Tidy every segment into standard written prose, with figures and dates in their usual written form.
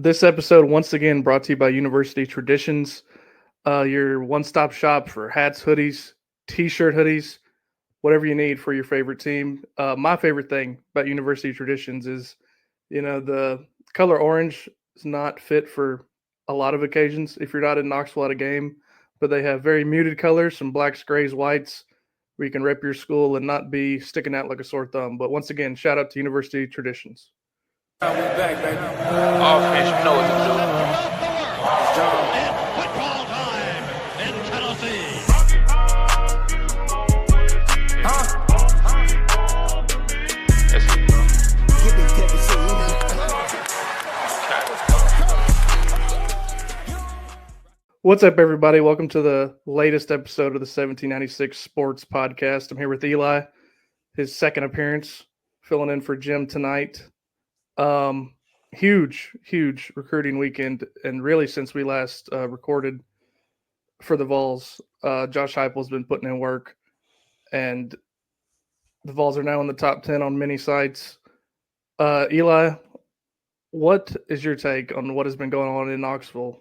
This episode, once again, brought to you by University Traditions, your one-stop shop for hats, hoodies, t-shirt hoodies, whatever you need for your favorite team. My favorite thing about University Traditions is, the color orange is not fit for a lot of occasions if you're not in Knoxville at a game, but they have very muted colors, some blacks, grays, whites, where you can rep your school and not be sticking out like a sore thumb. But once again, shout out to University Traditions. We back, baby. Offense, you know what to do. It's John. It's football time in Tennessee. Huh? Yes, Get this Tennessee. What's up, everybody? Welcome to the latest episode of the 1796 Sports Podcast. I'm here with Eli, his second appearance, filling in for Jim tonight. Huge recruiting weekend, and really since we last recorded for the Vols, Josh Heupel's been putting in work, and the Vols are now in the top 10 on many sites. Eli, what is your take on what has been going on in Knoxville,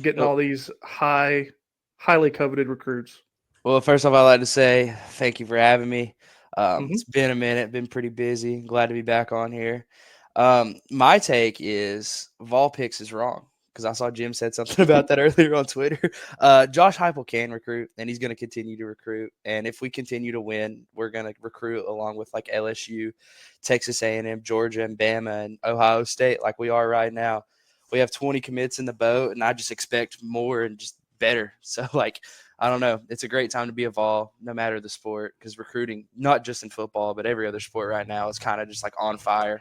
getting all these highly coveted recruits? Well, first off, I'd like to say thank you for having me. It's been a minute, been pretty busy. Glad to be back on here. My take is Vol Picks is wrong, because I saw Jim said something about that earlier on Twitter. Josh Heupel can recruit, and he's going to continue to recruit. And if we continue to win, we're going to recruit along with like LSU, Texas A&M, Georgia, and Bama, and Ohio State like we are right now. We have 20 commits in the boat, and I just expect more and just better. So, I don't know. It's a great time to be a Vol, no matter the sport, because recruiting, not just in football, but every other sport right now is kind of just like on fire.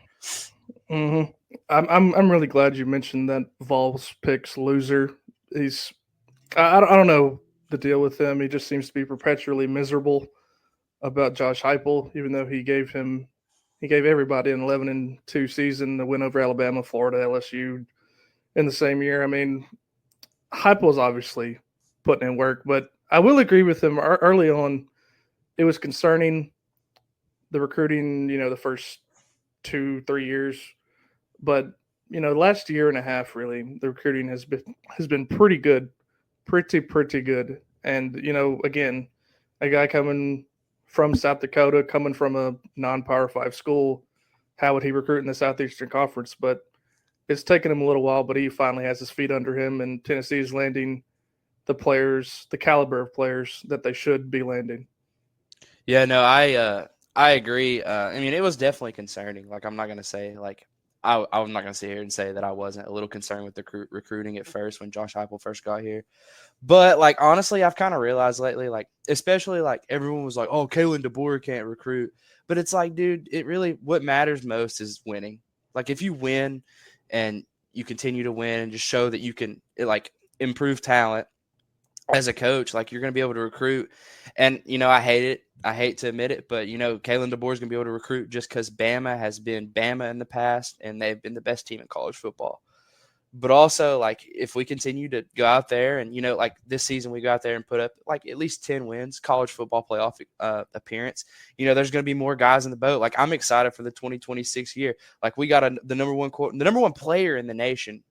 Mm-hmm. I'm really glad you mentioned that Vols Picks loser. I don't know the deal with him. He just seems to be perpetually miserable about Josh Heupel, even though he gave everybody an 11-2 season, the win over Alabama, Florida, LSU in the same year. I mean, Heupel is obviously putting in work, but I will agree with him early on. It was concerning, the recruiting, the first 2-3 years, but last year and a half, really, the recruiting has been pretty good, pretty good. And again, a guy coming from South Dakota, coming from a non-Power 5 school, how would he recruit in the Southeastern Conference? But it's taken him a little while, but he finally has his feet under him, and Tennessee is landing the players, the caliber of players that they should be landing. Yeah, no, I agree. I mean, it was definitely concerning. I'm not going to say, I'm not going to sit here and say that I wasn't a little concerned with the recruiting at first when Josh Heupel first got here. But, honestly, I've kind of realized lately, especially, everyone was like, oh, Kalen DeBoer can't recruit. But it's like, dude, what matters most is winning. If you win and you continue to win and just show that you can, improve talent as a coach, you're going to be able to recruit. And, I hate it. I hate to admit it, but, Kalen DeBoer is going to be able to recruit just because Bama has been Bama in the past, and they've been the best team in college football. But also, if we continue to go out there and, this season we go out there and put up, at least 10 wins, college football playoff appearance, there's going to be more guys in the boat. I'm excited for the 2026 year. We got the number one player in the nation,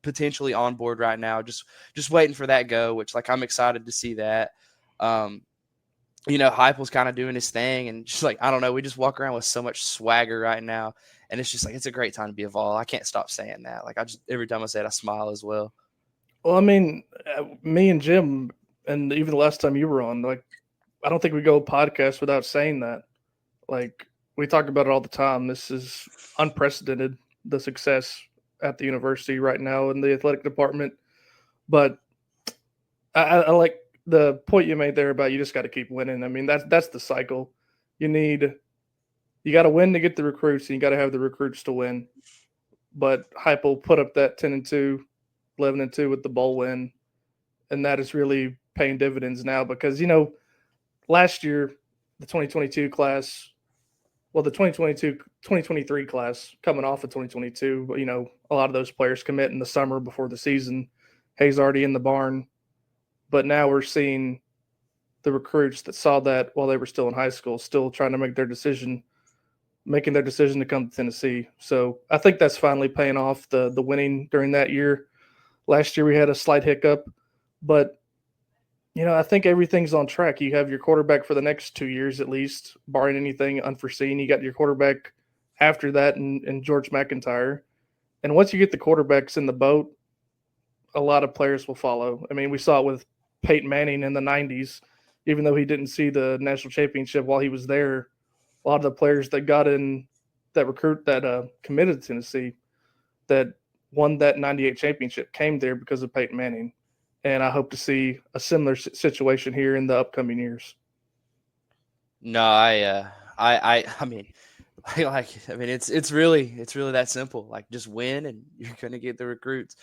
potentially on board right now, just waiting for that go, which I'm excited to see that. Heupel's kind of doing his thing, and just I don't know, we just walk around with so much swagger right now, and it's just it's a great time to be a Vol. I can't stop saying that. Every time I say it, I smile as well. Well, I mean, me and Jim, and even the last time you were on, I don't think we go a podcast without saying that. We talk about it all the time. This is unprecedented, the success at the university right now in the athletic department. But I like the point you made there about you just got to keep winning. I mean, that's the cycle. You got to win to get the recruits, and you got to have the recruits to win. But Heupel put up that 10-2, 11-2 with the bowl win, and that is really paying dividends now because last year the 2022 class, the 2023 class coming off of 2022, a lot of those players commit in the summer before the season. Hayes already in the barn. But now we're seeing the recruits that saw that while they were still in high school, still trying to make their decision making their decision to come to Tennessee. So I think that's finally paying off the winning during that year. Last year we had a slight hiccup, but I think everything's on track. You have your quarterback for the next 2 years at least, barring anything unforeseen. You got your quarterback after that in George McIntyre. And once you get the quarterbacks in the boat, a lot of players will follow. I mean, we saw it with Peyton Manning in the 90s. Even though he didn't see the national championship while he was there, a lot of the players that got in that committed to Tennessee that won that 98 championship came there because of Peyton Manning. And I hope to see a similar situation here in the upcoming years. No, I mean, it's really that simple. Like, just win, and you're gonna get the recruits.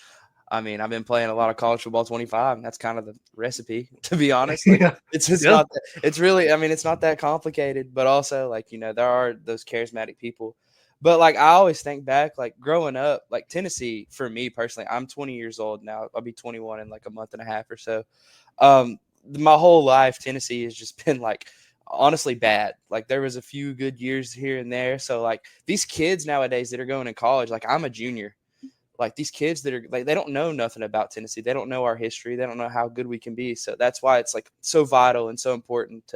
I mean, I've been playing a lot of college football 25, and that's kind of the recipe, to be honest. Like, Yeah. it's just Yeah. not. It's really, I mean, it's not that complicated. But also, like, there are those charismatic people. But like, I always think back, like growing up, like Tennessee, for me personally, I'm 20 years old now. I'll be 21 in like a month and a half or so. My whole life, Tennessee has just been like, honestly bad. Like, there was a few good years here and there. So like, these kids nowadays that are going to college, like I'm a junior, like these kids that are like, they don't know nothing about Tennessee. They don't know our history. They don't know how good we can be. So that's why it's like so vital and so important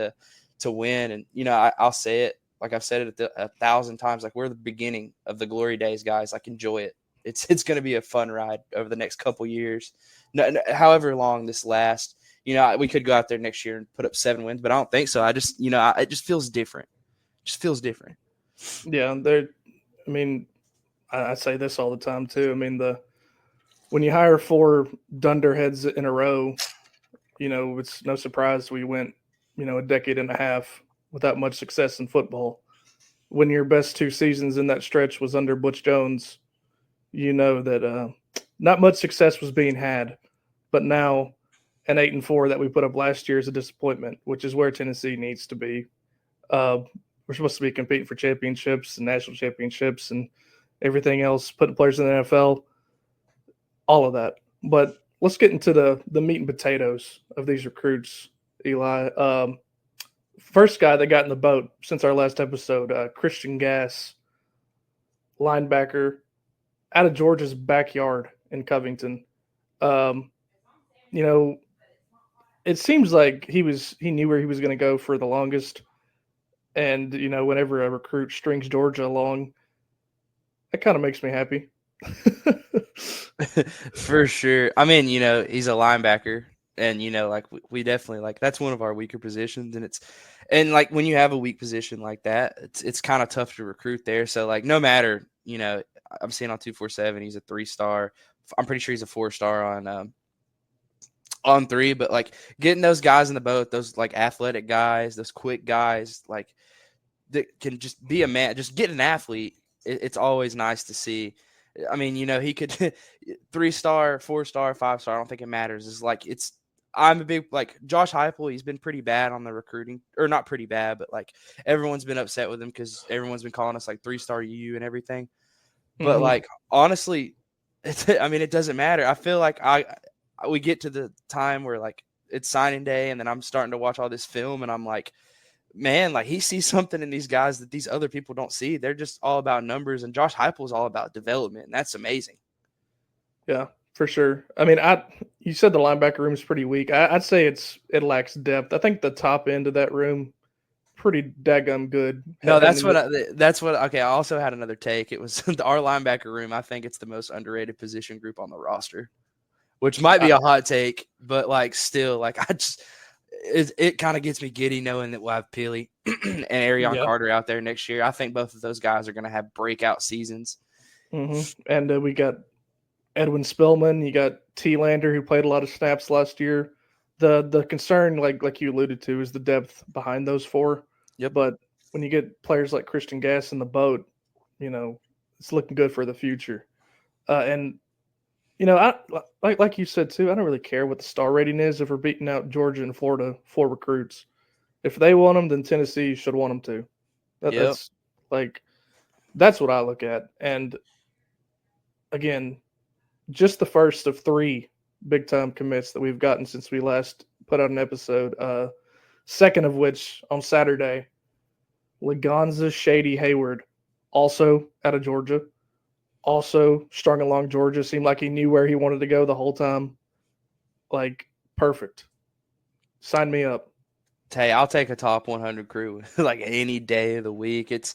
to win. And, I'll say it, like I've said it 1,000 times, like we're the beginning of the glory days, guys. Like, enjoy it. It's going to be a fun ride over the next couple years. However long this lasts. We could go out there next year and put up 7 wins, but I don't think so. I just, it just feels different. Just feels different. Yeah, I mean, I say this all the time too. I mean, when you hire 4 dunderheads in a row, it's no surprise we went, a decade and a half without much success in football. When your best 2 seasons in that stretch was under Butch Jones, that not much success was being had. But now, an 8-4 that we put up last year is a disappointment, which is where Tennessee needs to be. We're supposed to be competing for championships and national championships and everything else, putting players in the NFL, all of that. But let's get into the meat and potatoes of these recruits, Eli. First guy that got in the boat since our last episode, Christian Gass, linebacker, out of Georgia's backyard in Covington. It seems like he knew where he was going to go for the longest. And, whenever a recruit strings Georgia along, that kind of makes me happy. For sure. I mean, he's a linebacker, and like we definitely, like, that's one of our weaker positions, and like when you have a weak position like that, it's kind of tough to recruit there. So like, no matter, I'm seeing on 247 he's a 3-star. I'm pretty sure he's a 4-star on 3, but like getting those guys in the boat, those like athletic guys, those quick guys, like that can just be a man, just get an athlete. It's always nice to see. I mean, he could 3-star, 4-star, 5-star. I don't think it matters. It's like, I'm a big, like, Josh Heupel. He's been pretty bad on the recruiting, or not pretty bad, but like everyone's been upset with him because everyone's been calling us like 3-star U and everything. But like, honestly, it doesn't matter. I feel like we get to the time where like it's signing day, and then I'm starting to watch all this film, and I'm like, man, like he sees something in these guys that these other people don't see. They're just all about numbers, and Josh Heupel is all about development, and that's amazing. Yeah, for sure. I mean, you said the linebacker room is pretty weak. I'd say it lacks depth. I think the top end of that room, pretty daggum good. No, that's what. Okay, I also had another take. It was our linebacker room. I think it's the most underrated position group on the roster, which might be a hot take, but like still, like it kind of gets me giddy knowing that we'll have Peely and Arion Carter out there next year. I think both of those guys are going to have breakout seasons. Mm-hmm. And we got Edwin Spillman. You got T. Lander, who played a lot of snaps last year. The concern, like you alluded to, is the depth behind those 4. Yep. But when you get players like Christian Gass in the boat, it's looking good for the future. And I like you said too, I don't really care what the star rating is if we're beating out Georgia and Florida 4 recruits. If they want them, then Tennessee should want them too. That's what I look at. And again, just the first of 3 big time commits that we've gotten since we last put out an episode. Second of which on Saturday, Lagonza Shady Hayward also out of Georgia, also strung along Georgia. Seemed like he knew where he wanted to go the whole time. Like, perfect. Sign me up. Hey, I'll take a top 100 crew like any day of the week. It's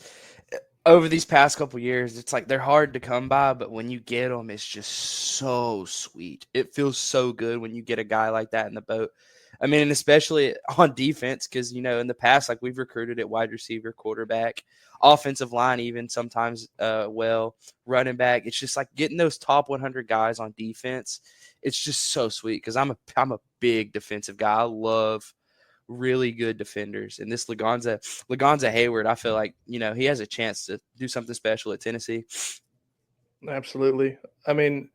over these past couple years, it's like they're hard to come by, but when you get them, it's just so sweet. It feels so good when you get a guy like that in the boat. I mean, and especially on defense, because, in the past, like we've recruited at wide receiver, quarterback, offensive line, even sometimes, running back. It's just like getting those top 100 guys on defense. It's just so sweet because I'm a big defensive guy. I love really good defenders. And this Lagonza Hayward, I feel like, he has a chance to do something special at Tennessee. Absolutely. I mean,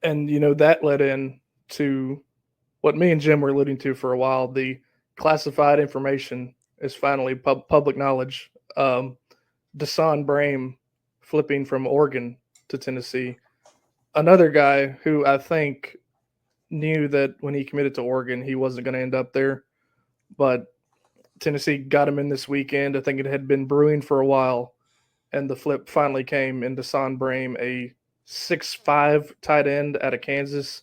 and that led in to what me and Jim were alluding to for a while. The classified information is finally public knowledge. Deshaun Brame flipping from Oregon to Tennessee. Another guy who I think knew that when he committed to Oregon, he wasn't going to end up there. But Tennessee got him in this weekend. I think it had been brewing for a while, and the flip finally came in Deshaun Brame, a 6'5" tight end out of Kansas,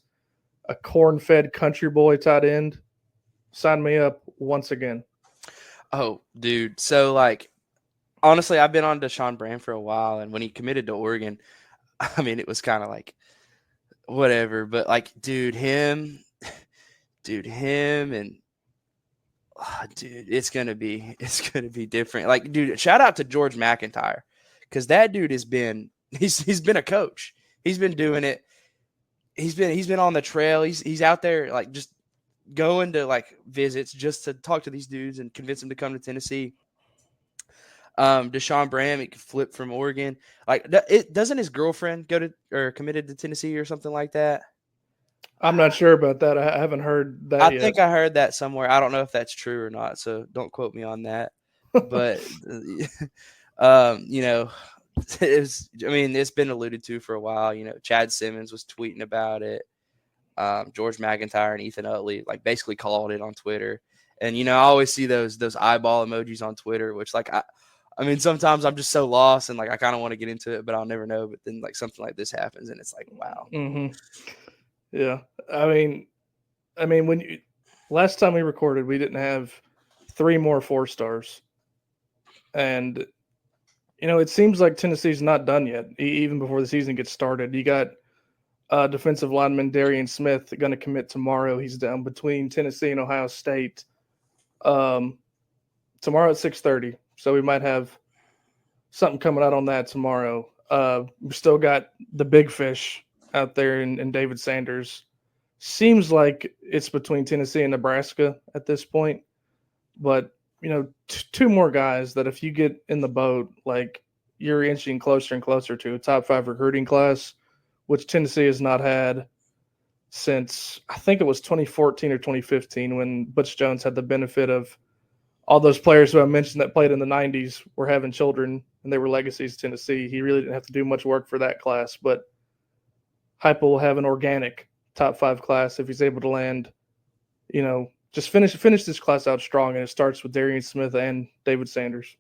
a corn-fed country boy tight end. Sign me up once again. Oh, dude. So, like, honestly, I've been on Deshaun Brame for a while, and when he committed to Oregon, I mean, it was kind of like, whatever. But, like, him, and dude, it's gonna be different. Like, dude, shout out to George McIntyre, because that dude he's been a coach. He's been doing it. He's been on the trail. He's out there like just going to like visits just to talk to these dudes and convince them to come to Tennessee. Deshaun Brame, it could flip from Oregon. Like, doesn't his girlfriend go to or committed to Tennessee or something like that? I'm not sure about that. I haven't heard that yet. I think I heard that somewhere. I don't know if that's true or not, so don't quote me on that. But it's been alluded to for a while. Chad Simmons was tweeting about it. George McIntyre and Ethan Utley like basically called it on Twitter. And I always see those eyeball emojis on Twitter, which like I mean sometimes I'm just so lost and like I kind of want to get into it, but I'll never know. But then like something like this happens and it's like, wow. Mm-hmm. Yeah. I mean when last time we recorded, we didn't have 3 more 4-stars. And it seems like Tennessee's not done yet, even before the season gets started. You got defensive lineman Darian Smith going to commit tomorrow. He's down between Tennessee and Ohio State tomorrow at 6:30. So we might have something coming out on that tomorrow. We still got the big fish out there in David Sanders. Seems like it's between Tennessee and Nebraska at this point. But, 2 more guys that if you get in the boat, like you're inching closer and closer to a top 5 recruiting class, which Tennessee has not had since I think it was 2014 or 2015 when Butch Jones had the benefit of all those players who I mentioned that played in the 90s were having children and they were legacies of Tennessee. He really didn't have to do much work for that class, but Heupel will have an organic top 5 class if he's able to land, just finish this class out strong, and it starts with Darian Smith and David Sanders.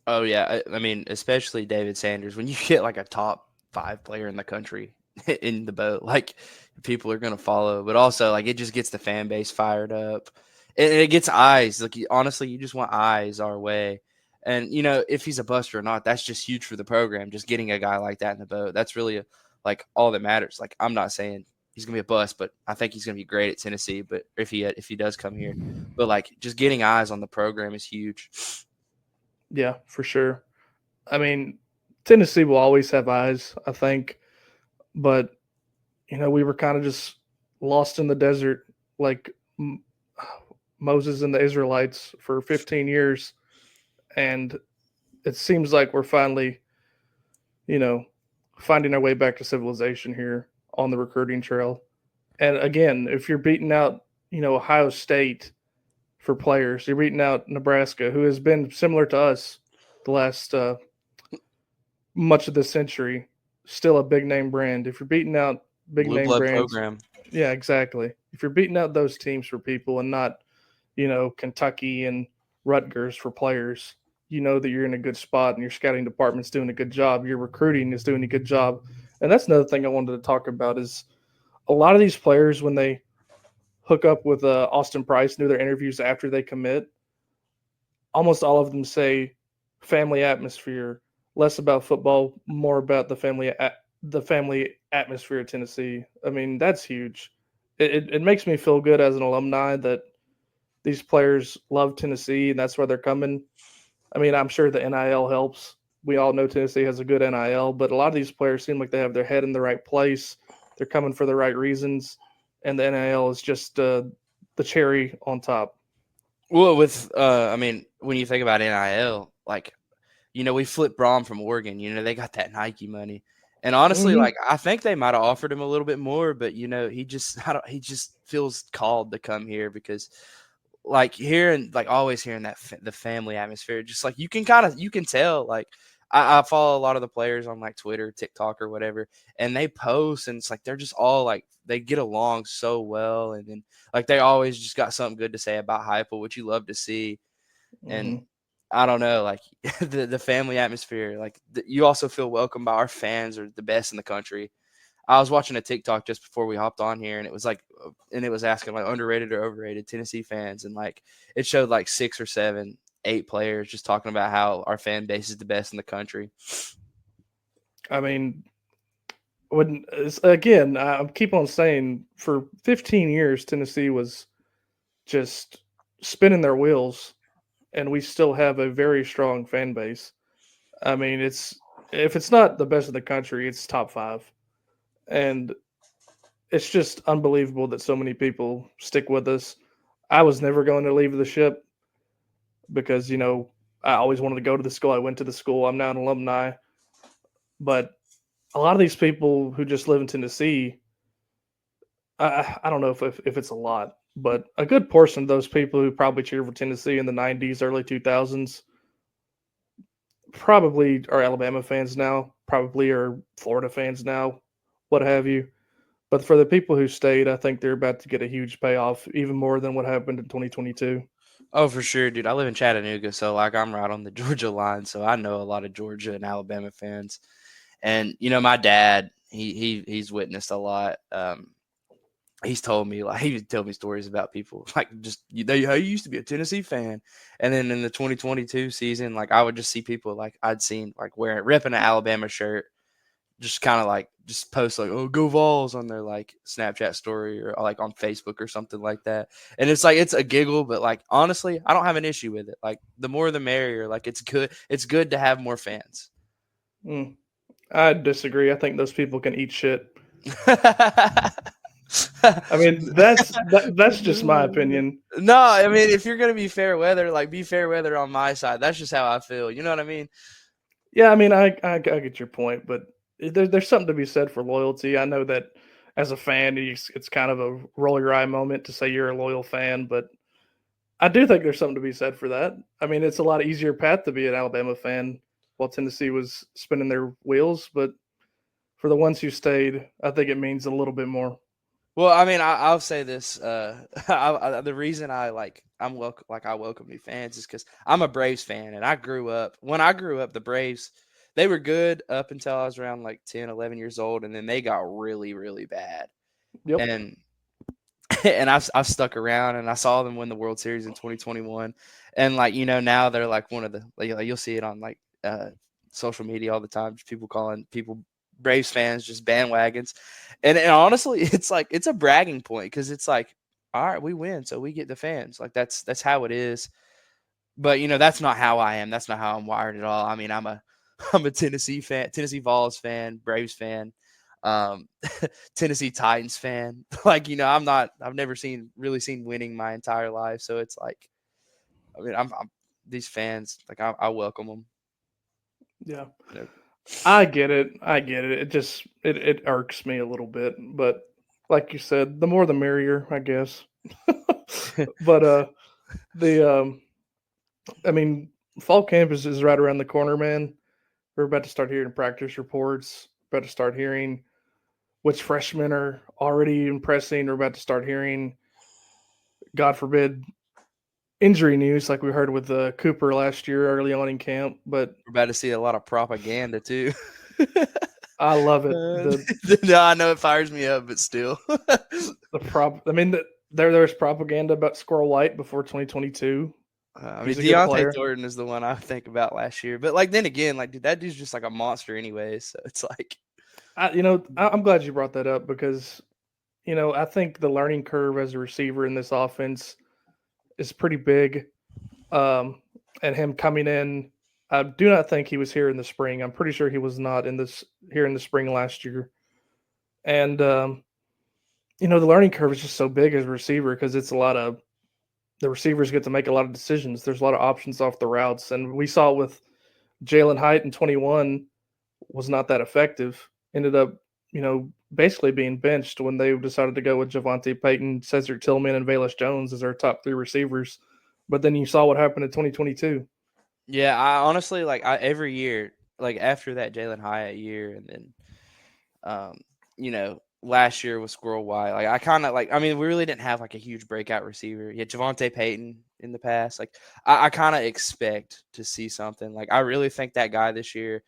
Oh, yeah. I mean, especially David Sanders. When you get like a top 5 player in the country in the boat, like people are going to follow. But also, like, it just gets the fan base fired up. And it gets eyes. Like, honestly, you just want eyes our way. And, if he's a buster or not, that's just huge for the program. Just getting a guy like that in the boat. That's really, like, all that matters. Like, I'm not saying he's going to be a bust, but I think he's going to be great at Tennessee. But if he does come here. But, like, just getting eyes on the program is huge. Yeah, for sure. I mean, Tennessee will always have eyes, I think. But, we were kind of just lost in the desert like Moses and the Israelites for 15 years. And it seems like we're finally, finding our way back to civilization here on the recruiting trail. And again, if you're beating out, Ohio State for players, you're beating out Nebraska, who has been similar to us the last much of this century, still a big name brand. If you're beating out big Blue name blood brands, program. Yeah, exactly. If you're beating out those teams for people and not, Kentucky and Rutgers for players, you know that you're in a good spot and your scouting department's doing a good job. Your recruiting is doing a good job. And that's another thing I wanted to talk about is a lot of these players, when they hook up with Austin Price and do their interviews after they commit, almost all of them say family atmosphere, less about football, more about the family atmosphere at Tennessee. I mean, that's huge. It makes me feel good as an alumni that these players love Tennessee and that's where they're coming. I mean, I'm sure the NIL helps. We all know Tennessee has a good NIL, but a lot of these players seem like they have their head in the right place. They're coming for the right reasons, and the NIL is just the cherry on top. Well, with I mean, when you think about NIL, like, we flipped Brom from Oregon. They got that Nike money, and honestly, Mm-hmm. like, I think they might have offered him a little bit more, but he just he just feels called to come here because, like, hearing like always hearing that the family atmosphere, just like you can tell, like. I follow a lot of the players on like Twitter, TikTok, or whatever, and they post, and it's like they're just all like they get along so well, and then like they always just got something good to say about Heupel, which you love to see. Mm-hmm. And I don't know, like the family atmosphere, like you also feel welcome by our fans are the best in the country. I was watching a TikTok just before we hopped on here, and it was like, and it was asking like underrated or overrated Tennessee fans, and like it showed like 6 or 7, 8 players just talking about how our fan base is the best in the country. I mean, again, I keep on saying for 15 years, Tennessee was just spinning their wheels, and we still have a very strong fan base. I mean, if it's not the best in the country, it's top 5, and it's just unbelievable that so many people stick with us. I was never going to leave the ship because I always wanted to go to the school. I went to the school. I'm now an alumni, but a lot of these people who just live in Tennessee, I don't know if it's a lot, but a good portion of those people who probably cheered for Tennessee in the '90s, early 2000s, probably are Alabama fans now, probably are Florida fans now, what have you. But for the people who stayed, I think they're about to get a huge payoff, even more than what happened in 2022. Oh, for sure, dude. I live in Chattanooga, so like I'm right on the Georgia line, so I know a lot of Georgia and Alabama fans. And my dad, he's witnessed a lot. He's told me like he would tell me stories about people like just how you used to be a Tennessee fan, and then in the 2022 season, like I would just see people like I'd seen like wearing ripping an Alabama shirt, just kind of like just post like "oh go Vols" on their like Snapchat story or like on Facebook or something like that, and it's like it's a giggle, but like honestly, I don't have an issue with it. Like the more the merrier. Like it's good. It's good to have more fans. Mm, I disagree. I think those people can eat shit. I mean, that's just my opinion. No, I mean, if you're gonna be fair weather, like be fair weather on my side. That's just how I feel. You know what I mean? Yeah, I mean, I get your point, but there's something to be said for loyalty. I know that as a fan, it's kind of a roll your eye moment to say you're a loyal fan, but I do think there's something to be said for that. I mean, it's a lot easier path to be an Alabama fan while Tennessee was spinning their wheels, but for the ones who stayed, I think it means a little bit more. Well, I mean, I'll say this. The reason I welcome new fans is because I'm a Braves fan, and I grew up. When I grew up, the Braves they were good up until I was around like 10, 11 years old, and then they got really, really bad. Yep. And and I've stuck around, and I saw them win the World Series in 2021, and like now they're like one of the like, you'll see it on like social media all the time, just people calling people Braves fans just bandwagons, and honestly, it's like it's a bragging point because it's like, all right, we win, so we get the fans. Like that's how it is. But that's not how I am. That's not how I'm wired at all. I mean, I'm a Tennessee fan, Tennessee Vols fan, Braves fan, um, Tennessee Titans fan. Like I'm not. I've never really seen winning my entire life. So it's like, I mean, I'm these fans. Like I welcome them. Yeah. You know. I get it. I get it. It irks me a little bit, but like you said, the more the merrier, I guess. But the I mean, fall campus is right around the corner, man. We're about to start hearing practice reports. About to start hearing which freshmen are already impressing. We're about to start hearing, God forbid, injury news like we heard with Cooper last year early on in camp, but We're about to see a lot of propaganda too. I love it. The No, I know it fires me up, but still. I mean, there's propaganda about Squirrel White before 2022. I mean, He's a good Deontay player. Thornton is the one I think about last year. But like then again, like dude, that dude's just like a monster anyway. So it's like I'm glad you brought that up because I think the learning curve as a receiver in this offense is pretty big. And him coming in, I do not think he was here in the spring. I'm pretty sure he was not here in the spring last year. And the learning curve is just so big as a receiver because it's the receivers get to make a lot of decisions. There's a lot of options off the routes, and we saw with Jalen Hyatt in 21 was not that effective. Ended up, basically being benched when they decided to go with Javonte Payton, Cedric Tillman, and Velus Jones as our top 3 receivers. But then you saw what happened in 2022. yeah, I honestly every year, like after that Jalen Hyatt year, and then last year with Squirrel White, like I kind of we really didn't have like a huge breakout receiver. You had Javonte Payton in the past. Like I kind of expect to see something. Like I really think that guy this year.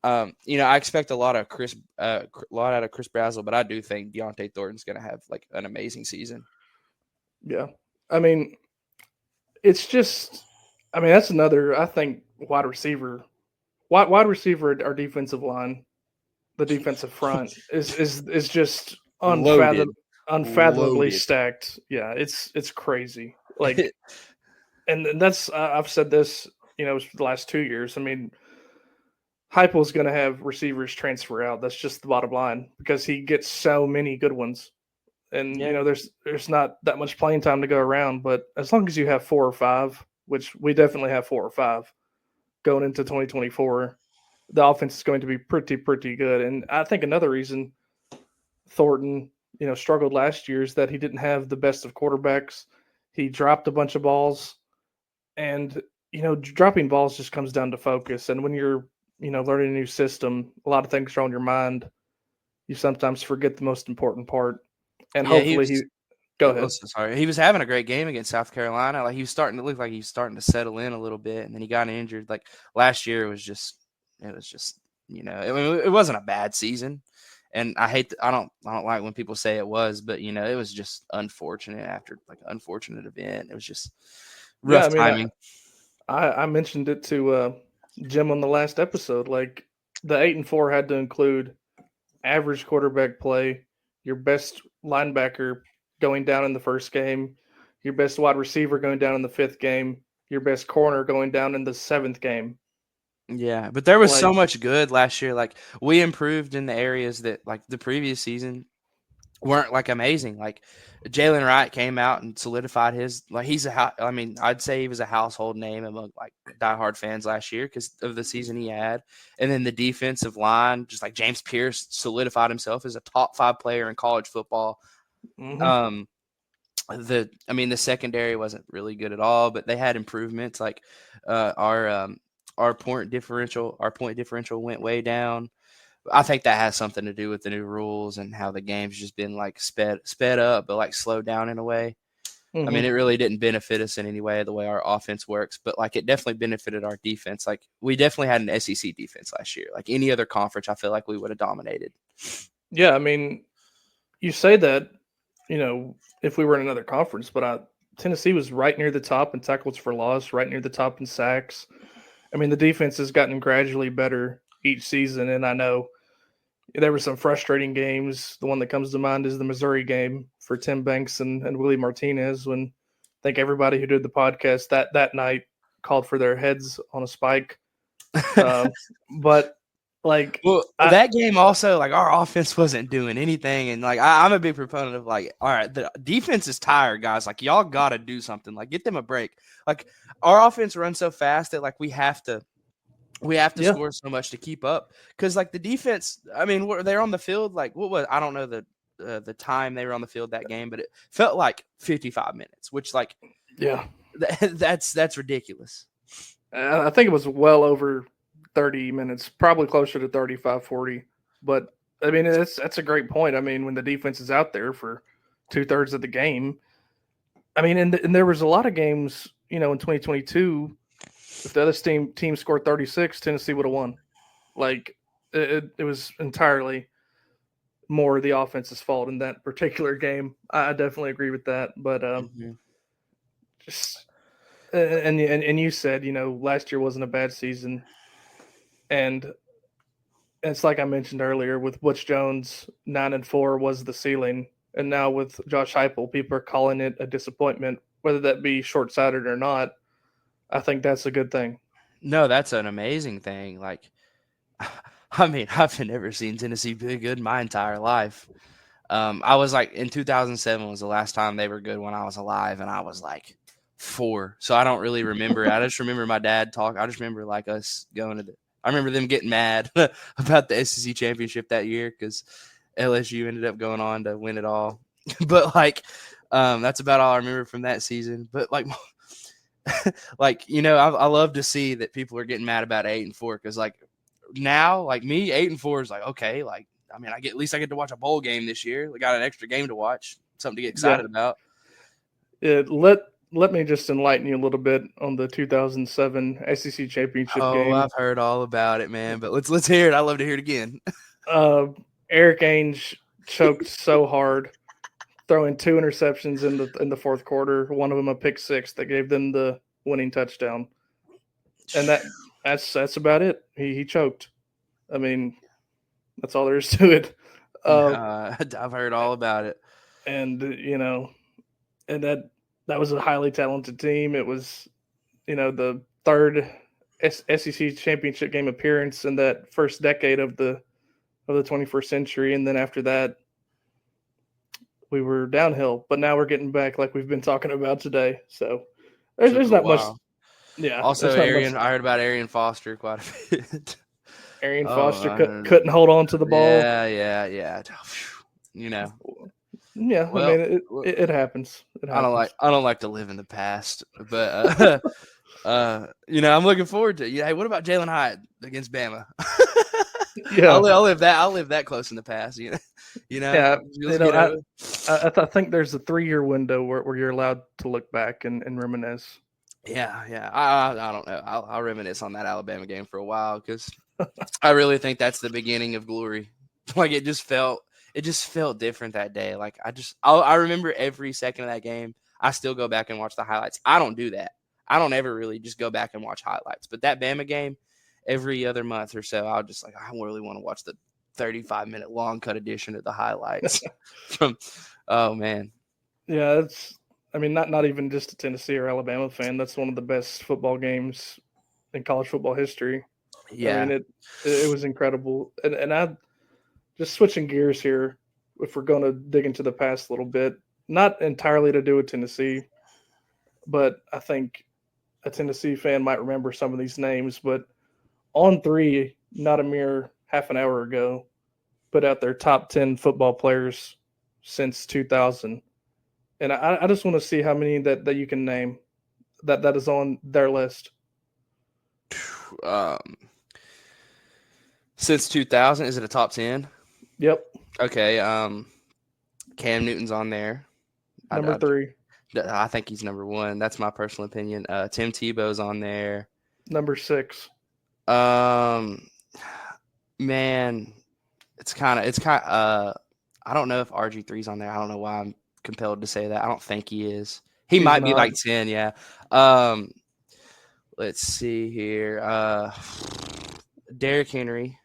I expect a lot out of Chris Brazzell, but I do think Deontay Thornton's going to have like an amazing season. Yeah, I mean, it's just, that's another. I think wide receiver, our defensive line, the defensive front is just Loaded. unfathomably Loaded. stacked. Yeah, it's crazy. Like, and that's I've said this, the last 2 years. I mean, Heupel's going to have receivers transfer out. That's just the bottom line because he gets so many good ones, and Yeah. there's not that much playing time to go around. But as long as you have 4 or 5, which we definitely have 4 or 5 going into 2024, the offense is going to be pretty good. And I think another reason Thornton, struggled last year is that he didn't have the best of quarterbacks. He dropped a bunch of balls, and dropping balls just comes down to focus. And when you're learning a new system, a lot of things are on your mind. You sometimes forget the most important part. And Yeah, hopefully go ahead. Sorry, he was having a great game against South Carolina. Like he was starting to look like he was starting to settle in a little bit, and then he got injured. Like last year, it was just it wasn't a bad season. And I don't like when people say it was, but it was just unfortunate after like an unfortunate event. It was just rough timing. I mentioned it to Jim on the last episode. Like the 8-4 had to include average quarterback play, your best linebacker going down in the first game, your best wide receiver going down in the 5th game, your best corner going down in the 7th game. Yeah, but there was so much good last year. Like we improved in the areas that like the previous season weren't like amazing. Like Jalen Wright came out and solidified his I'd say he was a household name among like diehard fans last year because of the season he had. And then the defensive line, just like James Pierce solidified himself as a top 5 player in college football. Mm-hmm. The secondary wasn't really good at all, but they had improvements. Like our point differential went way down. I think that has something to do with the new rules and how the game's just been like sped up, but like slowed down in a way. Mm-hmm. I mean, it really didn't benefit us in any way, the way our offense works, but like it definitely benefited our defense. Like we definitely had an SEC defense last year. Like any other conference, I feel like we would have dominated. Yeah, I mean, you say that, if we were in another conference, but Tennessee was right near the top in tackles for loss, right near the top in sacks. I mean, the defense has gotten gradually better each season, and I know there were some frustrating games. The one that comes to mind is the Missouri game for Tim Banks and Willie Martinez, when I think everybody who did the podcast that night called for their heads on a spike. But like, that game also, like our offense wasn't doing anything, and like I'm a big proponent of like, all right, the defense is tired, guys. Like y'all got to do something. Like get them a break. Like our offense runs so fast that like we have to score so much to keep up. Because like the defense, I mean, they're on the field. Like I don't know the time they were on the field that game, but it felt like 55 minutes, which like that's ridiculous. I think it was well over 30 minutes, probably closer to 35, 40. But I mean, that's a great point. I mean, when the defense is out there for 2/3 of the game, I mean, and there was a lot of games, in 2022. If the other team scored 36, Tennessee would have won. Like it was entirely more the offense's fault in that particular game. I definitely agree with that. But Mhm. just and you said last year wasn't a bad season, and it's like I mentioned earlier with Butch Jones, 9-4 was the ceiling, and now with Josh Heupel, people are calling it a disappointment, whether that be short sighted or not. I think that's a good thing. No, that's an amazing thing. Like, I mean, I've never seen Tennessee be good in my entire life. I was like in 2007 was the last time they were good when I was alive, and I was like 4, so I don't really remember. I just remember my dad talk. I just remember like us going to I remember them getting mad about the SEC championship that year because LSU ended up going on to win it all. But like, that's about all I remember from that season. But like, like I love to see that people are getting mad about 8-4 because like now, like me, 8-4 is like okay, like. I mean, at least I get to watch a bowl game this year. We got an extra game to watch, something to get excited about. Let me just enlighten you a little bit on the 2007 SEC championship Oh, game. I've heard all about it, man. But let's hear it. I love to hear it again. Eric Ainge choked so hard, throwing 2 interceptions in the fourth quarter. One of them a pick six that gave them the winning touchdown, and that's about it. He choked. I mean, that's all there is to it. I've heard all about it. And and that was a highly talented team. It was the third SEC championship game appearance in that first decade of the 21st century, and then after that we were downhill. But now we're getting back, like we've been talking about today. So there's not much. Yeah. Also, I heard about Arian Foster quite a bit. Arian Foster couldn't hold on to the ball. Yeah. Yeah. Well, I mean, it happens. I don't like to live in the past, but I'm looking forward to it. Hey, what about Jalen Hyatt against Bama? Yeah, I'll live that close in the past. Yeah, I think there's a 3-year window where you're allowed to look back and reminisce. Yeah. I don't know. I'll reminisce on that Alabama game for a while because I really think that's the beginning of glory. Like it just felt different that day. Like I remember every second of that game. I still go back and watch the highlights. I don't do that. I don't ever really just go back and watch highlights. But that Bama game, every other month or so, I'll just I really want to watch the 35-minute long cut edition of the highlights. Oh man. Yeah, not even just a Tennessee or Alabama fan. That's one of the best football games in college football history. Yeah. I mean, it was incredible. And I just switching gears here, if we're going to dig into the past a little bit, not entirely to do with Tennessee, but I think a Tennessee fan might remember some of these names. But On3, not a mere half an hour ago, put out their top 10 football players since 2000. And I just want to see how many that you can name that is on their list. Since 2000, is it a top 10? Yep. Okay. Cam Newton's on there. Number 3. I think he's number 1. That's my personal opinion. Tim Tebow's on there. Number 6. Man, it's kind of. I don't know if RG3's on there. I don't know why I'm compelled to say that. I don't think he is. He's might be like 10. Yeah. Let's see here. Derrick Henry.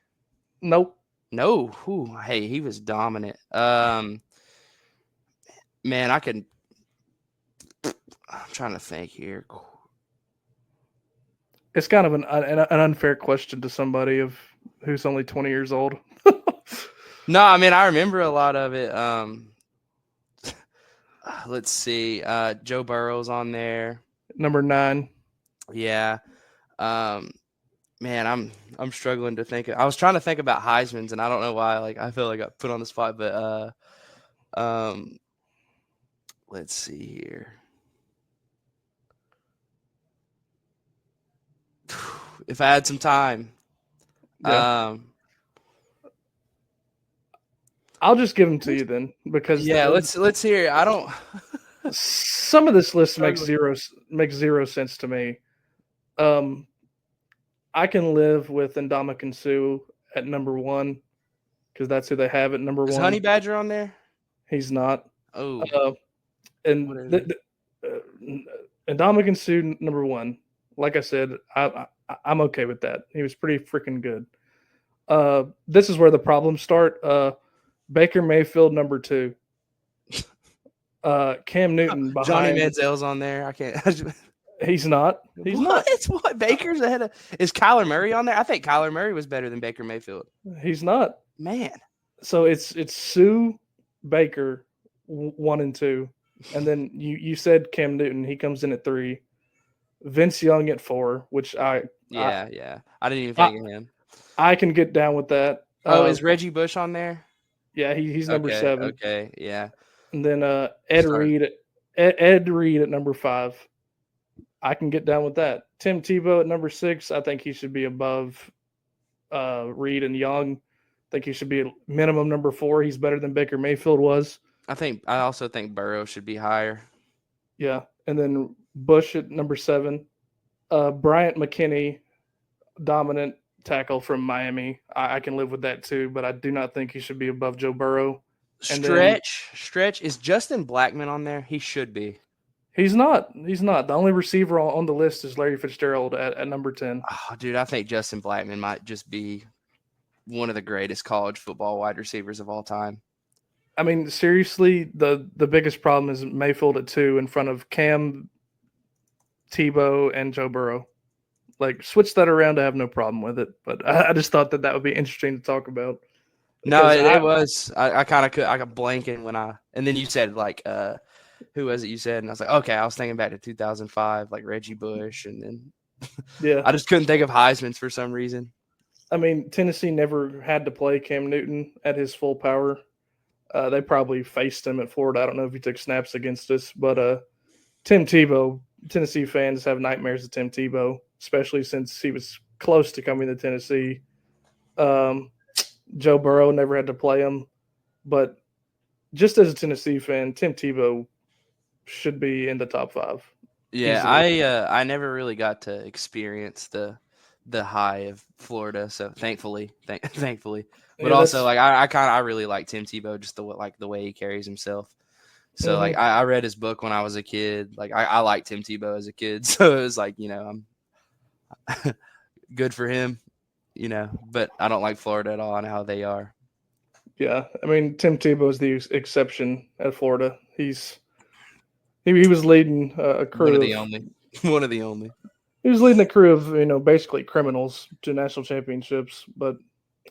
Nope. No. Ooh, hey, he was dominant. Man, I'm trying to think here. It's kind of an unfair question to somebody who's only 20 years old. No, I mean, I remember a lot of it. Let's see. Joe Burrow's on there. Number 9. Yeah. Man, I'm struggling to think. I was trying to think about Heisman's, and I don't know why. Like, I feel like I got put on the spot, but let's see here. If I had some time, yeah. I'll just give them to you then, because let's hear it. I don't. Some of this list makes Struggling. zero sense to me. Um, I can live with Ndamukong Suh at number one because that's who they have at number Is Honey one. Badger on there? He's not. Oh, Uh, and what is it? Ndamukong Suh number one. Like I said, I'm okay with that. He was pretty freaking good. This is where the problems start. Baker Mayfield number two. Cam Newton Johnny behind. Manziel's on there. I can't. He's not. He's not. What? Baker's ahead of. Is Kyler Murray on there? I think Kyler Murray was better than Baker Mayfield. He's not. Man, So it's Sue, Baker, 1 and 2, and then you said Cam Newton. He comes in at 3. Vince Young at 4, which yeah. I didn't even think of him. I can get down with that. Oh, is Reggie Bush on there? Yeah, he's number Okay, 7. Okay, yeah. And then Ed Sorry. Reed Ed Reed at number 5. I can get down with that. Tim Tebow at number 6. I think he should be above Reed and Young. I think he should be minimum number 4. He's better than Baker Mayfield was. I also think Burrow should be higher. Yeah. And then Bush at number 7. Bryant McKinney, dominant tackle from Miami. I can live with that too, but I do not think he should be above Joe Burrow. Stretch. Is Justin Blackman on there? He should be. He's not. He's not. The only receiver on the list is Larry Fitzgerald at number 10. Oh, dude, I think Justin Blackman might just be one of the greatest college football wide receivers of all time. I mean, seriously, the biggest problem is Mayfield at 2 in front of Cam, Tebow, and Joe Burrow. Like, switch that around. I have no problem with it. But I just thought that would be interesting to talk about. No, Because it was. I kind of could. I got blanking and then you said like, who was it you said? And I was like, okay, I was thinking back to 2005, like Reggie Bush, and then yeah, I just couldn't think of Heisman's for some reason. I mean, Tennessee never had to play Cam Newton at his full power. They probably faced him at Florida. I don't know if he took snaps against us, but Tim Tebow, Tennessee fans have nightmares of Tim Tebow, especially since he was close to coming to Tennessee. Joe Burrow never had to play him, but just as a Tennessee fan, Tim Tebow should be in the top 5. Yeah, Easily. I never really got to experience the high of Florida, so thankfully. But Yeah, also, like I really like Tim Tebow, just the way he carries himself. So like I read his book when I was a kid. Like I liked Tim Tebow as a kid, so it was like I'm good for him, But I don't like Florida at all and how they are. Yeah, I mean Tim Tebow is the exception at Florida. He was leading a crew. One of the only. He was leading a crew of basically criminals to national championships. But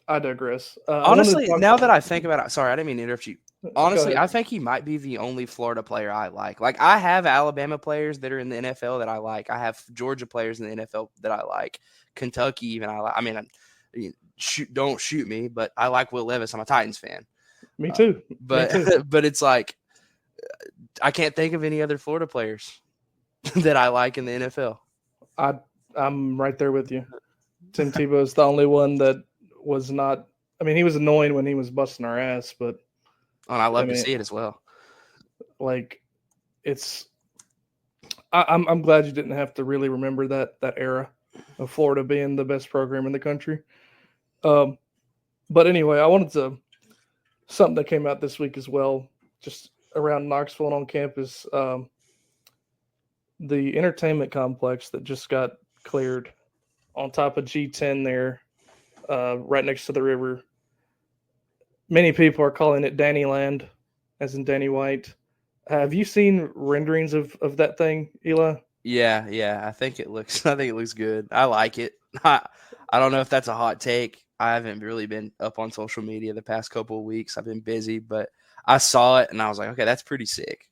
I digress. Honestly, now that I think about it, sorry, I didn't mean to interrupt you. Honestly, ahead. I think he might be the only Florida player I like. Like I have Alabama players that are in the NFL that I like. I have Georgia players in the NFL that I like. Kentucky even I like. I mean, don't shoot me, but I like Will Levis. I'm a Titans fan. Me too. But Me too. but it's like I can't think of any other Florida players that I like in the NFL. I'm right there with you. Tim Tebow is the only one that was not. I mean, he was annoying when he was busting our ass, but I love to see it as well. Like, I'm glad you didn't have to really remember that era of Florida being the best program in the country. But anyway, I wanted to something that came out this week as well, just around Knoxville and on campus. The entertainment complex that just got cleared on top of G10 there, right next to the river. Many people are calling it Danny Land, as in Danny White. Have you seen renderings of that thing, Eli? Yeah. I think it looks good. I like it. I don't know if that's a hot take. I haven't really been up on social media the past couple of weeks. I've been busy, but I saw it and I was like, okay, that's pretty sick.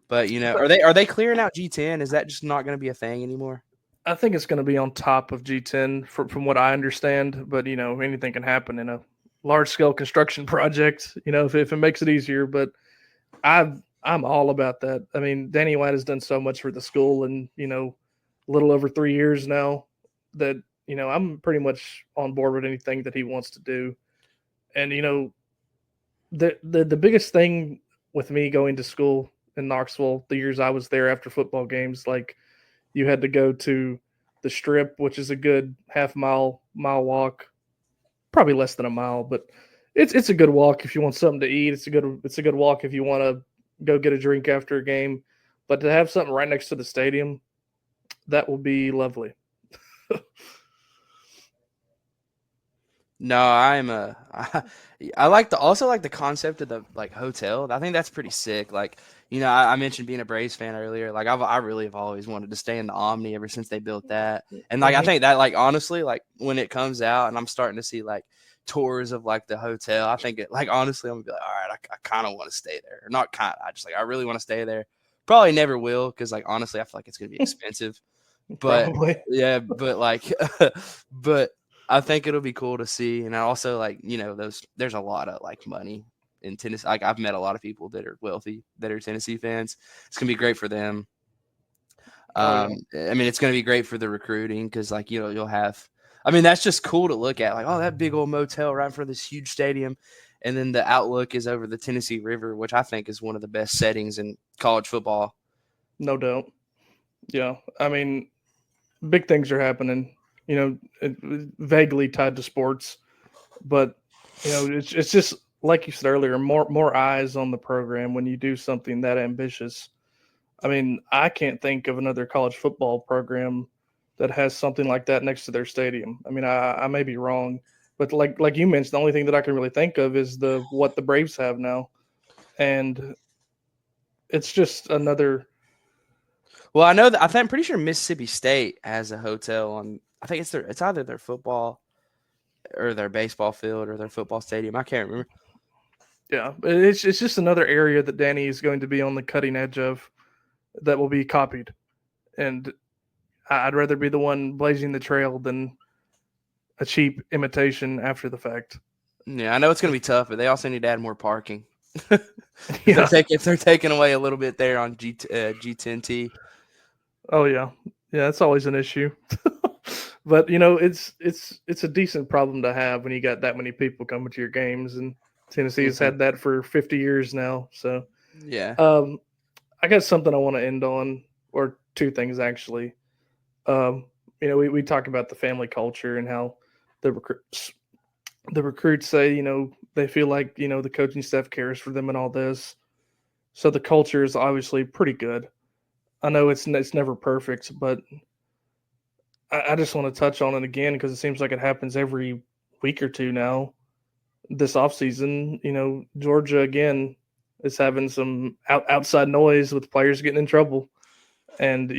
But are they clearing out G10? Is that just not going to be a thing anymore? I think it's going to be on top of G10 from what I understand, but anything can happen in a large scale construction project, if it makes it easier, but I'm all about that. I mean, Danny White has done so much for the school in, a little over 3 years now that, I'm pretty much on board with anything that he wants to do. And, the biggest thing with me going to school in Knoxville. The years I was there after football games, like you had to go to the Strip, which is a good mile walk, probably less than a mile, but it's a good walk if you want something to eat. It's a good walk if you want to go get a drink after a game. But to have something right next to the stadium, that will be lovely. No, I also like the concept of the like hotel. I think that's pretty sick. Like, I mentioned being a Braves fan earlier. Like, I really have always wanted to stay in the Omni ever since they built that. And like, I think that like honestly, like when it comes out and I'm starting to see like tours of like the hotel, I think it like honestly I'm gonna be like, all right, I kind of want to stay there. Or not kind of, I just like I really want to stay there. Probably never will because like honestly, I feel like it's gonna be expensive. But Probably. yeah, but like, but I think it'll be cool to see. And I also like, there's a lot of like money in Tennessee. Like I've met a lot of people that are wealthy that are Tennessee fans. It's gonna be great for them. I mean, it's gonna be great for the recruiting because like you'll have. I mean, that's just cool to look at. Like, oh, that big old motel right in front of this huge stadium, and then the outlook is over the Tennessee River, which I think is one of the best settings in college football. No doubt. Yeah, I mean, big things are happening. Vaguely tied to sports, but it's just like you said earlier, more eyes on the program when you do something that ambitious. I mean, I can't think of another college football program that has something like that next to their stadium. I mean, I may be wrong, but like you mentioned, the only thing that I can really think of is what the Braves have now, and it's just another. Well, I know that I'm pretty sure Mississippi State has a hotel on. I think it's either their football or their baseball field or their football stadium. I can't remember. Yeah, it's just another area that Danny is going to be on the cutting edge of that will be copied, and I'd rather be the one blazing the trail than a cheap imitation after the fact. Yeah, I know it's going to be tough, but they also need to add more parking. Yeah. If they're taking away a little bit there on G10T. Oh yeah, that's always an issue. But it's a decent problem to have when you got that many people coming to your games, and Tennessee has had that for 50 years now. So yeah, I got something I want to end on, or two things actually. We talk about the family culture and how the recruits say they feel like the coaching staff cares for them and all this. So the culture is obviously pretty good. I know it's never perfect, but I just want to touch on it again because it seems like it happens every week or two now. This offseason, Georgia again is having some outside noise with players getting in trouble. And,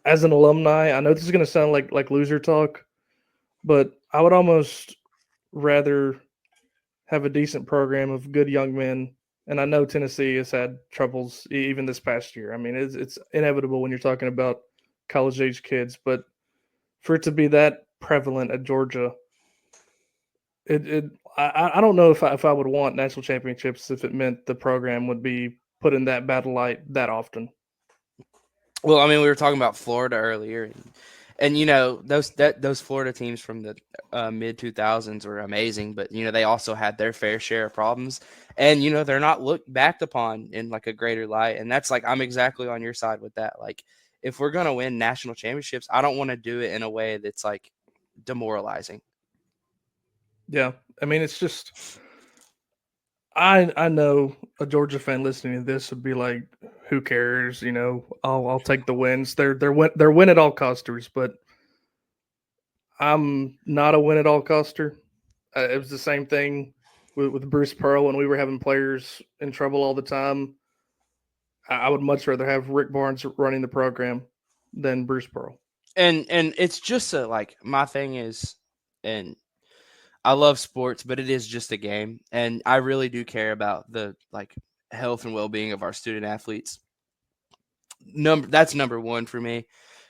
as an alumni, I know this is going to sound like loser talk, but I would almost rather have a decent program of good young men. And I know Tennessee has had troubles even this past year. I mean, it's inevitable when you're talking about college age kids, but for it to be that prevalent at Georgia, I don't know if I would want national championships if it meant the program would be put in that bad light that often. Well, I mean, we were talking about Florida earlier, and those Florida teams from the mid 2000s were amazing, but they also had their fair share of problems, and they're not looked back upon in like a greater light, and that's like I'm exactly on your side with that. Like, if we're gonna win national championships, I don't want to do it in a way that's like demoralizing. Yeah, I mean, it's just I know a Georgia fan listening to this would be like, "Who cares?" I'll take the wins. They're win at all costers, but I'm not a win at all coster. It was the same thing with Bruce Pearl when we were having players in trouble all the time. I would much rather have Rick Barnes running the program than Bruce Pearl. And it's just like my thing is, and I love sports, but it is just a game, and I really do care about the like health and well-being of our student athletes. That's number one for me,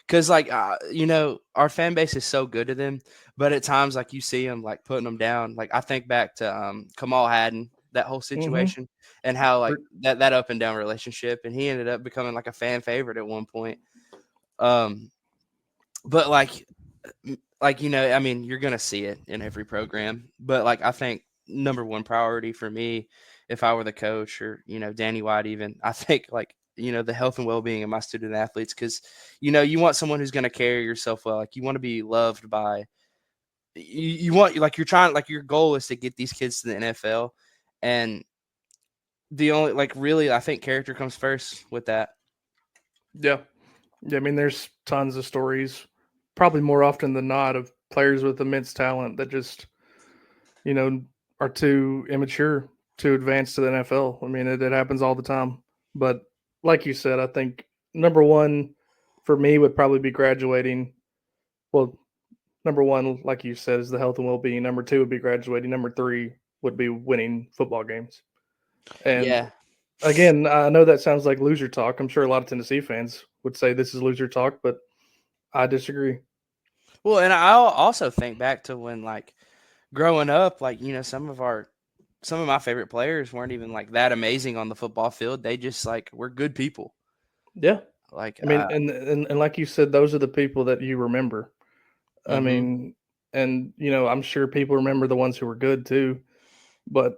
because like our fan base is so good to them, but at times like you see them like putting them down. Like I think back to Kamal Hadden, that whole situation, and how like that up and down relationship, and he ended up becoming like a fan favorite at one point. But like I mean, you're gonna see it in every program, but like I think number one priority for me if I were the coach or, Danny White even. I think like, the health and well-being of my student athletes because, you want someone who's going to carry yourself well. Like you want to be loved by you want like you're trying like your goal is to get these kids to the NFL and the only like really I think character comes first with that. Yeah. Yeah, I mean, there's tons of stories, probably more often than not, of players with immense talent that just, you know, are too immature to advance to the NFL. I mean, it happens all the time. But like you said, I think number one for me would probably be graduating. Well, number one, like you said, is the health and well being. Number two would be graduating. Number three would be winning football games. And Yeah. again, I know that sounds like loser talk. I'm sure a lot of Tennessee fans would say this is loser talk, but I disagree. Well, and I'll also think back to when like growing up, like, some of my favorite players weren't even like that amazing on the football field. They just like were good people. Yeah. Like, I mean, and like you said, those are the people that you remember. I mhm. mean, and I'm sure people remember the ones who were good too. But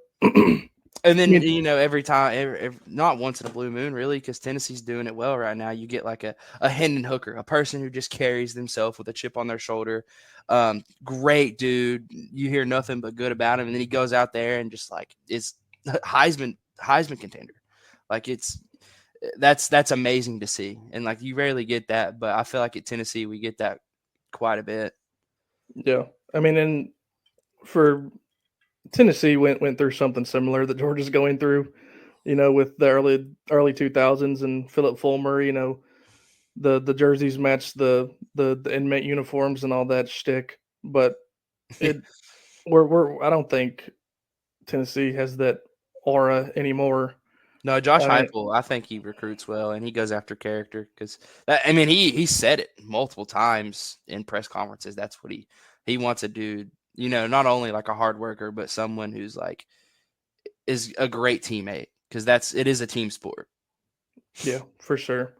And I then, mean, every time, not once in a blue moon, really, because Tennessee's doing it well right now. You get like a Hendon Hooker, a person who just carries themselves with a chip on their shoulder. Great dude. You hear nothing but good about him. And then he goes out there and just like is Heisman contender. Like that's amazing to see. And like you rarely get that, but I feel like at Tennessee we get that quite a bit. yeah. I mean, and for Tennessee went through something similar that Georgia's going through. With the early 2000s and Philip Fulmer. The jerseys match the inmate uniforms and all that shtick. But it we're I don't think Tennessee has that aura anymore. No, Josh I mean, Heupel, I think he recruits well and he goes after character because I mean he said it multiple times in press conferences. That's what he wants a dude, not only like a hard worker, but someone who's like is a great teammate because it is a team sport. yeah, for sure.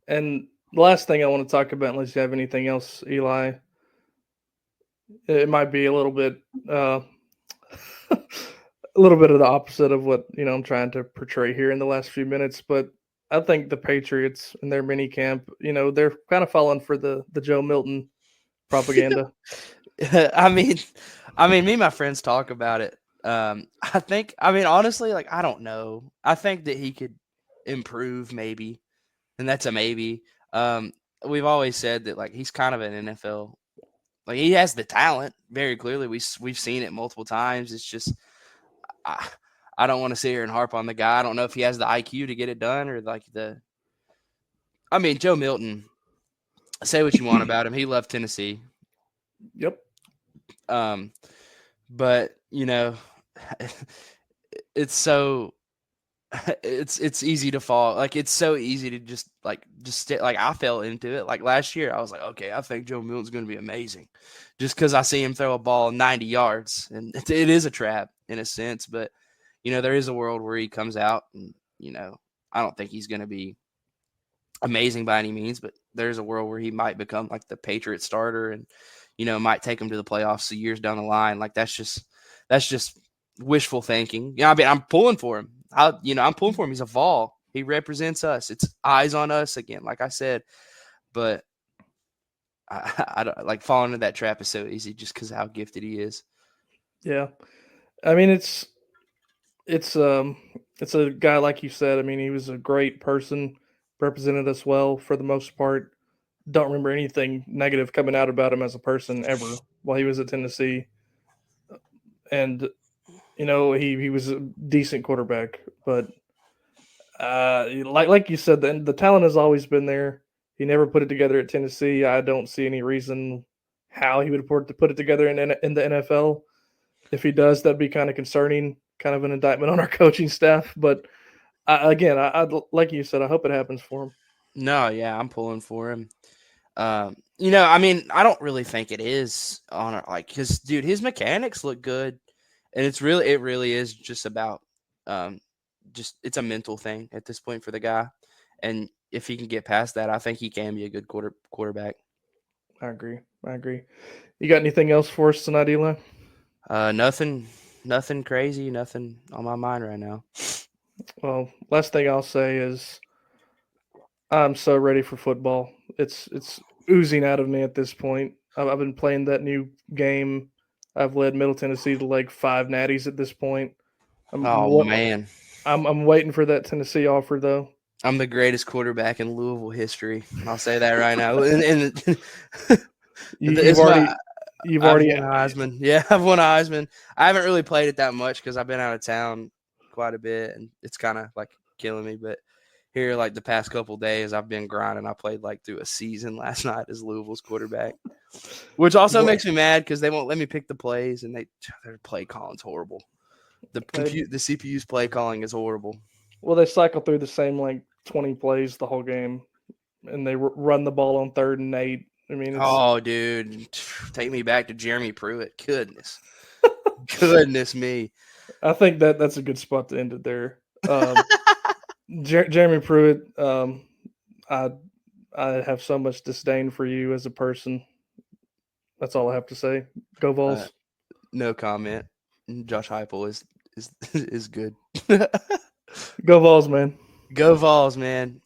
And the last thing I want to talk about, unless you have anything else, Eli, it might be a little bit a little bit of the opposite of what I'm trying to portray here in the last few minutes. But I think the Patriots in their mini camp, they're kind of falling for the Joe Milton propaganda. I mean, me and my friends talk about it. I mean, honestly, like I don't know. I think that he could improve maybe, and that's a maybe. We've always said that like he's kind of an NFL. Like he has the talent very clearly. We've seen it multiple times. It's just I, I don't want to sit here and harp on the guy. I don't know if he has the IQ to get it done or like the. I mean, Joe Milton. Say what you want about him. He loved Tennessee. Yep. But it's so it's easy to fall. Like it's so easy to just stay. Like I fell into it. Like last year, I was like, okay, I think Joe Milton's going to be amazing, just because I see him throw a ball 90 yards, and it is a trap in a sense. But there is a world where he comes out, and I don't think he's going to be amazing by any means, but there's a world where he might become like the Patriot starter, and might take him to the playoffs years down the line. Like that's just wishful thinking. I mean, I'm pulling for him. I'm pulling for him. He's a Vol. He represents us. It's eyes on us again, like I said. But I don't like falling into that trap is so easy just because of how gifted he is. Yeah. I mean, it's a guy like you said. I mean, he was a great person, represented us well for the most part. Don't remember anything negative coming out about him as a person ever while he was at Tennessee. And he was a decent quarterback, but like you said, the talent has always been there. He never put it together at Tennessee. I don't see any reason how he would put it together in the NFL. If he does, that'd be kind of concerning, kind of an indictment on our coaching staff. But again, I like you said, I hope it happens for him. No, yeah, I'm pulling for him. I mean, I don't really think it is on like because dude, his mechanics look good, and it really is just about just it's a mental thing at this point for the guy, and if he can get past that, I think he can be a good quarterback. I agree. You got anything else for us tonight, Eli? Nothing nothing crazy, nothing on my mind right now. Well, last thing I'll say is I'm so ready for football. It's oozing out of me at this point. I've been playing that new game. I've led Middle Tennessee to like 5 natties at this point. Oh man, I'm waiting for that Tennessee offer though. I'm the greatest quarterback in Louisville history. I'll say that right now. And You've I've already won a Heisman. Yeah, I've won a Heisman. I haven't really played it that much because I've been out of town quite a bit, and it's kind of like killing me. But here, like the past couple days, I've been grinding. I played like through a season last night as Louisville's quarterback, which also makes me mad because they won't let me pick the plays, and their play calling's horrible. The CPU's play calling is horrible. Well, they cycle through the same like 20 plays the whole game, and they run the ball on 3rd and 8. I mean, Oh, dude, take me back to Jeremy Pruitt. Goodness me. I think that's a good spot to end it there. Jeremy Pruitt, I have so much disdain for you as a person. That's all I have to say. Go Vols. No comment. Josh Heupel is good. Go Vols, man. Go Vols, man.